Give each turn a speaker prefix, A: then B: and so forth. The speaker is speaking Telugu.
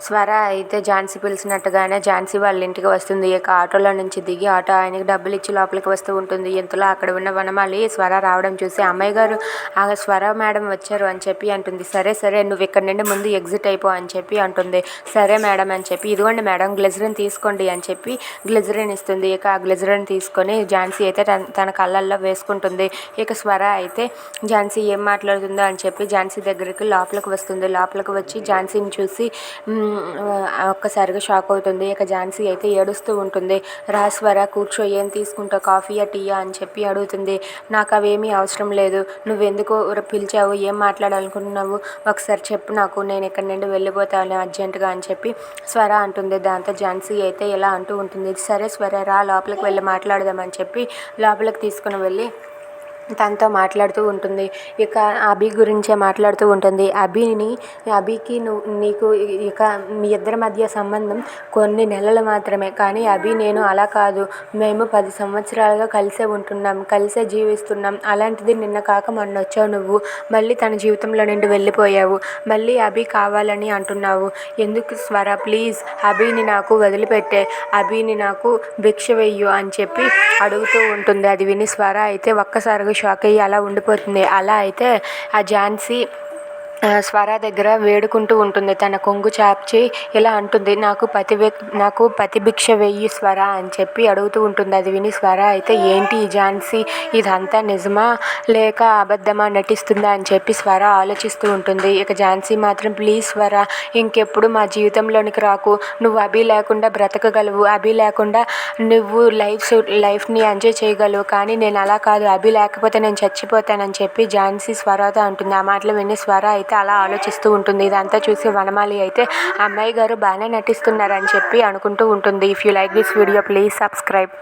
A: స్వర అయితే ఝాన్సీ పిలిచినట్టుగానే ఝాన్సీ వాళ్ళ ఇంటికి వస్తుంది. ఇక ఆటోలో నుంచి దిగి ఆటో ఆయనకి డబ్బులు ఇచ్చి లోపలికి వస్తూ ఉంటుంది. ఇంతలో అక్కడ ఉన్న వనమాలి స్వర రావడం చూసి అమ్మాయి గారు ఆ స్వర మేడం వచ్చారు అని చెప్పి అంటుంది. సరే సరే నువ్వు ఇక్కడ నుండి ముందు ఎగ్జిట్ అయిపో అని చెప్పి అంటుంది. సరే మేడం అని చెప్పి ఇదిగోండి మేడం గ్లిజరిన్ తీసుకోండి అని చెప్పి గ్లిజరిన్ ఇస్తుంది. ఇక ఆ గ్లిజరిన్ తీసుకొని ఝాన్సీ అయితే తన కళ్ళల్లో వేసుకుంటుంది. ఇక స్వర అయితే ఝాన్సీ ఏం మాట్లాడుతుందో అని చెప్పి ఝాన్సీ దగ్గరికి లోపలికి వస్తుంది. లోపలికి వచ్చి ఝాన్సీని చూసి ఒక్కసారిగా షాక్ అవుతుంది. ఇక ఝాన్సీ అయితే ఏడుస్తూ ఉంటుంది. రా స్వర కూర్చో, ఏం తీసుకుంటావు, కాఫీయా టీయా అని చెప్పి అడుగుతుంది. నాకు అవేమీ అవసరం లేదు, నువ్వెందుకు పిలిచావు, ఏం మాట్లాడాలనుకుంటున్నావు, ఒకసారి చెప్పు నాకు, నేను ఇక్కడ నుండి వెళ్ళిపోతాను అర్జెంటుగా అని చెప్పి స్వర అంటుంది. దాంతో ఝాన్సీ అయితే ఇలా అంటూ ఉంటుంది. సరే స్వర రా లోపలికి వెళ్ళి మాట్లాడదామని చెప్పి లోపలికి తీసుకుని వెళ్ళి తనతో మాట్లాడుతూ ఉంటుంది. ఇక అభి గురించే మాట్లాడుతూ ఉంటుంది. అభికి నీకు ఇక మీ ఇద్దరి మధ్య సంబంధం కొన్ని నెలలు మాత్రమే, కానీ అభి నేను అలా కాదు, మేము 10 సంవత్సరాలుగా కలిసే ఉంటున్నాం, కలిసే జీవిస్తున్నాం. అలాంటిది నిన్న కాక మొన్న వచ్చావు నువ్వు, మళ్ళీ తన జీవితంలో నుండి వెళ్ళిపోయావు, మళ్ళీ అభి కావాలని అంటున్నావు ఎందుకు స్వర, ప్లీజ్ అభిని నాకు వదిలిపెట్టే, అభిని నాకు భిక్ష వెయ్యు అని చెప్పి అడుగుతూ ఉంటుంది. అది విని స్వర అయితే ఒక్కసారిగా షాక్ అయ్యి అలా ఉండిపోతుంది. అలా అయితే ఆ ఝాన్సీ స్వర దగ్గర వేడుకుంటూ ఉంటుంది. తన కొంగు చాచి ఇలా అంటుంది, నాకు పతిభిక్ష వెయ్యి స్వర అని చెప్పి అడుగుతూ ఉంటుంది. అది విని స్వర అయితే ఏంటి ఈ ఝాన్సీ, ఇదంతా నిజమా లేక అబద్ధమా, నటిస్తుందా అని చెప్పి స్వర ఆలోచిస్తూ ఉంటుంది. ఇక ఝాన్సీ మాత్రం ప్లీజ్ స్వర ఇంకెప్పుడు మా జీవితంలోనికి రాకు, నువ్వు అభి లేకుండా బ్రతకగలవు, అభి లేకుండా నువ్వు లైఫ్ని ఎంజాయ్ చేయగలవు, కానీ నేను అలా కాదు, అభి లేకపోతే నేను చచ్చిపోతానని చెప్పి ఝాన్సీ స్వరతో అంటుంది. ఆ మాటలు విని స్వర అయితే అలా ఆలోచిస్తూ ఉంటుంది. ఇదంతా చూసి వనమాలి అయితే అమ్మాయి గారు బాగానే నటిస్తున్నారని చెప్పి అనుకుంటూ ఉంటుంది. If you like this video please subscribe.